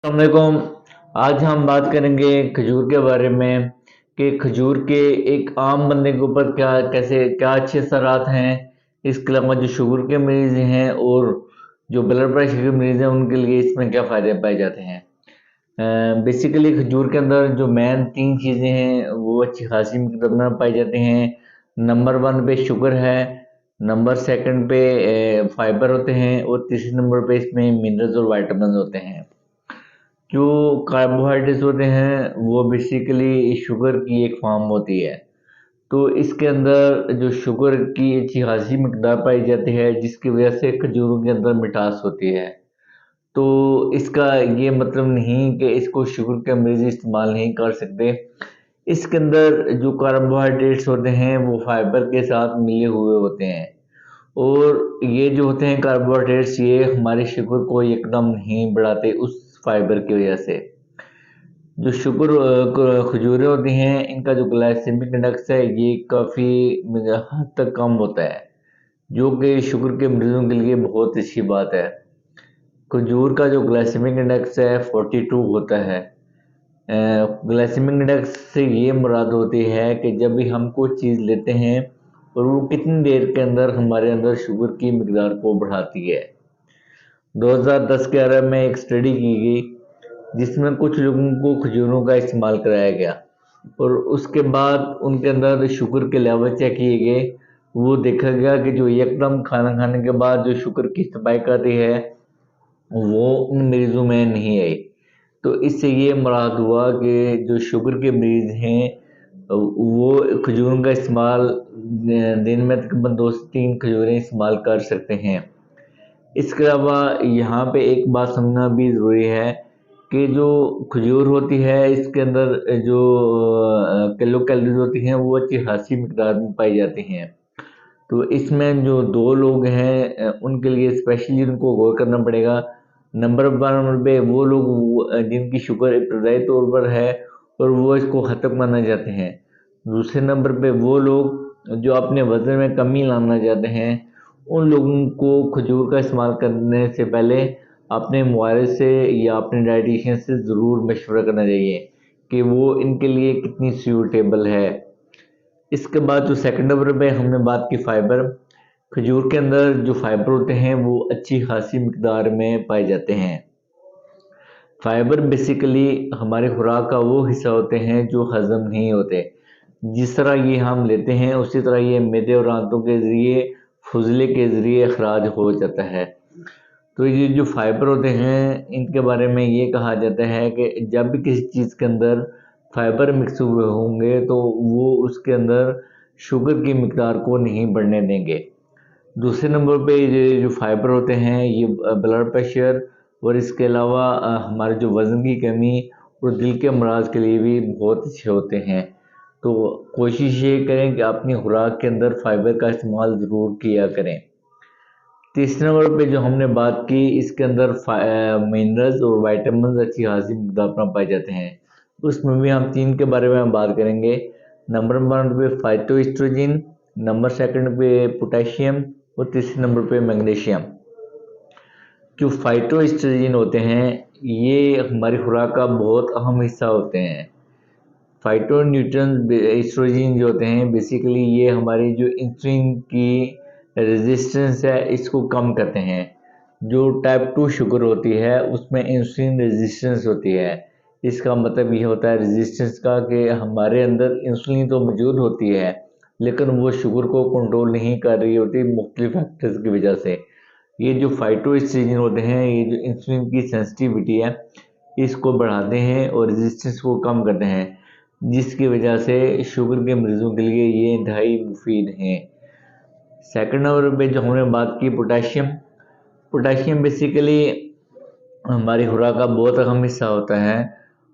अस्सलामुअलैकुम। आज हम बात करेंगे खजूर के बारे में कि खजूर के एक आम बंदे के ऊपर क्या अच्छे असरात हैं। इसके अलावा जो शुगर के मरीज़ हैं और जो ब्लड प्रेशर के मरीज़ हैं उनके लिए इसमें क्या फ़ायदे पाए जाते हैं। बेसिकली खजूर के अंदर जो मेन 3 चीज़ें हैं वो अच्छी खासी मात्रा में पाई जाती हैं। नंबर 1 पे शुगर है, नंबर 2 पे फाइबर होते हैं और तीसरे नंबर पे इसमें मिनरल्स और विटामिन्स होते हैं। जो कार्बोहाइड्रेट्स होते हैं वो बेसिकली शुगर की एक फॉर्म होती है। तो इसके अंदर जो शुगर की अच्छी खासी मिकदार पाई जाती है जिसकी वजह से खजूरों के अंदर मिठास होती है। तो इसका ये मतलब नहीं कि इसको शुगर के मरीज़ इस्तेमाल नहीं कर सकते। इसके अंदर जो कार्बोहाइड्रेट्स होते हैं वो फाइबर के साथ मिले हुए होते हैं और ये जो होते हैं कार्बोहाइड्रेट्स ये हमारी शुगर को एकदम नहीं बढ़ाते उस फाइबर की वजह से। जो खजूरें होती हैं इनका जो ग्लाइसेमिक इंडेक्स है ये काफ़ी हद तक कम होता है जो कि शुगर के मरीजों के लिए बहुत अच्छी बात है। खजूर का जो ग्लाइसेमिक इंडेक्स है 42 होता है। ग्लाइसेमिक इंडेक्स से ये मुराद होती है कि जब भी हम कोई चीज़ लेते हैं और वो कितनी देर के अंदर हमारे अंदर शुगर की मिकदार को बढ़ाती है। 2010-11 में एक स्टडी की गई जिसमें कुछ लोगों को खजूरों का इस्तेमाल कराया गया और उसके बाद उनके अंदर शुगर के लेवल चेक किए गए। वो देखा गया कि जो एकदम खाना खाने के बाद जो शुगर की स्पाइक आती है वो उन मरीजों में नहीं आई। तो इससे ये मुराद हुआ कि जो शुगर के मरीज हैं वो खजूरों का इस्तेमाल दिन में तकरीबन 2 से 3 खजूरें इस्तेमाल कर सकते हैं। इसके अलावा यहाँ पे एक बात समझना भी ज़रूरी है कि जो खजूर होती है इसके अंदर जो किलो कैलोरीज होती हैं वो अच्छी खासी मिकदार में पाई जाती हैं। तो इसमें जो 2 लोग हैं उनके लिए स्पेशली उनको गौर करना पड़ेगा। नंबर 1 पे वो लोग जिनकी शुगर इब्तदाई तौर पर है और वो इसको ख़त्म करना चाहते हैं। दूसरे नंबर पे वो लोग जो अपने वज़न में कमी लाना चाहते हैं। उन लोगों को खजूर का इस्तेमाल करने से पहले अपने मुआलिज से या अपने डायटीशियन से ज़रूर मशवरा करना चाहिए कि वो इनके लिए कितनी सूटेबल है। इसके बाद जो सेकंड नंबर पे हमने बात की फाइबर। खजूर के अंदर जो फाइबर होते हैं वो अच्छी खासी मिकदार में पाए जाते हैं। फाइबर बेसिकली हमारे खुराक का वो हिस्सा होते हैं जो हज़म नहीं होते। जिस तरह ये हम लेते हैं उसी तरह ये मैदे और आंतों के ज़रिए फुजले के ज़रिए अखराज हो जाता है। तो ये जो फाइबर होते हैं इनके बारे में ये कहा जाता है कि जब भी किसी चीज़ के अंदर फाइबर मिक्स हुए होंगे तो वो उसके अंदर शुगर की मिकदार को नहीं बढ़ने देंगे। दूसरे नंबर पे ये जो फाइबर होते हैं ये ब्लड प्रेशर और इसके अलावा हमारे जो वज़न की कमी और दिल के अमराज के लिए भी बहुत अच्छे होते हैं। तो कोशिश ये करें कि अपनी खुराक के अंदर फाइबर का इस्तेमाल ज़रूर किया करें। तीसरे नंबर पे जो हमने बात की इसके अंदर मिनरल्स और विटामिन्स अच्छी खासी मिकदार में पाए जाते हैं। उसमें भी हम 3 के बारे में बात करेंगे। नंबर 1 पे फाइटोएस्ट्रोजन, नंबर 2 पे पोटेशियम और तीसरे नंबर पे मैग्नीशियम। जो फाइटोएस्ट्रोजन होते हैं ये हमारी खुराक का बहुत अहम हिस्सा होते हैं। फाइटोन्यूट्रिएंट्स एस्ट्रोजन जो होते हैं बेसिकली ये हमारी जो इंसुलिन की रेजिस्टेंस है इसको कम करते हैं। जो टाइप 2 शुगर होती है उसमें इंसुलिन रेजिस्टेंस होती है। इसका मतलब ये होता है रेजिस्टेंस का कि हमारे अंदर इंसुलिन तो मौजूद होती है लेकिन वो शुगर को कंट्रोल नहीं कर रही होती मुख्तलिफ फैक्टर्स की वजह से। ये जो फाइटोएस्ट्रोजन होते हैं ये जो इंसुलिन की सेंसिटिविटी है इसको बढ़ाते हैं और रेजिस्टेंस को कम करते हैं जिसकी वजह से शुगर के मरीजों के लिए ये इंतहाई मुफीद हैं। सेकंड नंबर पे जो हमने बात की पोटेशियम। पोटेशियम बेसिकली हमारी खुराक का बहुत अहम हिस्सा होता है।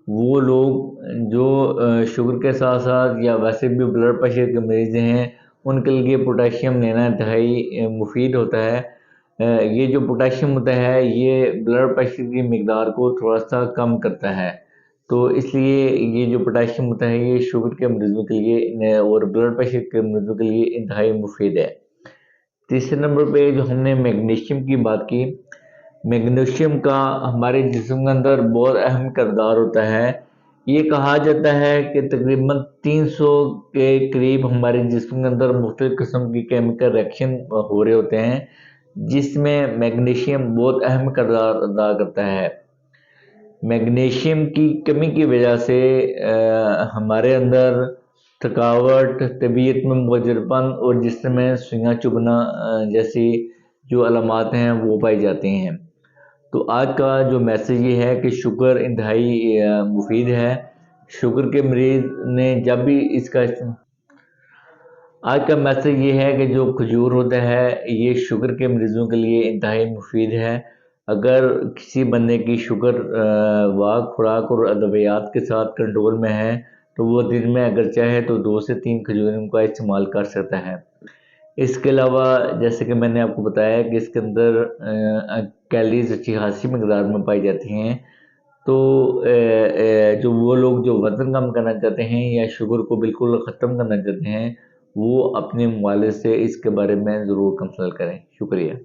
वो लोग जो शुगर के साथ साथ या वैसे भी ब्लड प्रेशर के मरीज हैं उनके लिए पोटेशियम लेना इंतहाई मुफीद होता है। ये जो पोटेशियम होता है ये ब्लड प्रेशर की मिकदार को थोड़ा सा कम करता है। तो इसलिए ये जो पोटेशियम होता है ये शुगर के मरीजों के लिए और ब्लड प्रेशर के मरीजों के लिए इंतहाई मुफीद है। तीसरे नंबर पे जो हमने मैग्नीशियम की बात की। मैग्नीशियम का हमारे जिस्म के अंदर बहुत अहम किरदार होता है। ये कहा जाता है कि तकरीबन 300 के करीब हमारे जिस्म के अंदर मुख्तलिफ किस्म की केमिकल रिएक्शन हो रहे होते हैं, जिसमें मैग्नीशियम बहुत अहम किरदार अदा करता है। मैग्नीशियम की कमी की वजह से हमारे अंदर थकावट, तबीयत में मुखरपन और जिस्म में सुइयां चुभना जैसी जो अलामात हैं वो पाई जाती हैं। तो आज का जो मैसेज ये है कि शुगर इंतहाई मुफीद है। शुगर के मरीज़ ने जब भी इसका आज का मैसेज ये है कि जो खजूर होता है ये शुगर के मरीज़ों के लिए इंतहाई मुफीद है। अगर किसी बंदे की शुगर खुराक और अद्वियात के साथ कंट्रोल में है तो वो दिन में अगर चाहे तो 2 से 3 खजूरों का इस्तेमाल कर सकता है। इसके अलावा जैसे कि मैंने आपको बताया कि इसके अंदर कैलोरीज अच्छी खासी मकदार में पाई जाती हैं। तो जो वो लोग जो वज़न कम करना चाहते हैं या शुगर को बिल्कुल ख़त्म करना चाहते हैं, वो अपने मुआलिज से इसके बारे में ज़रूर कंसल्ट करें। शुक्रिया।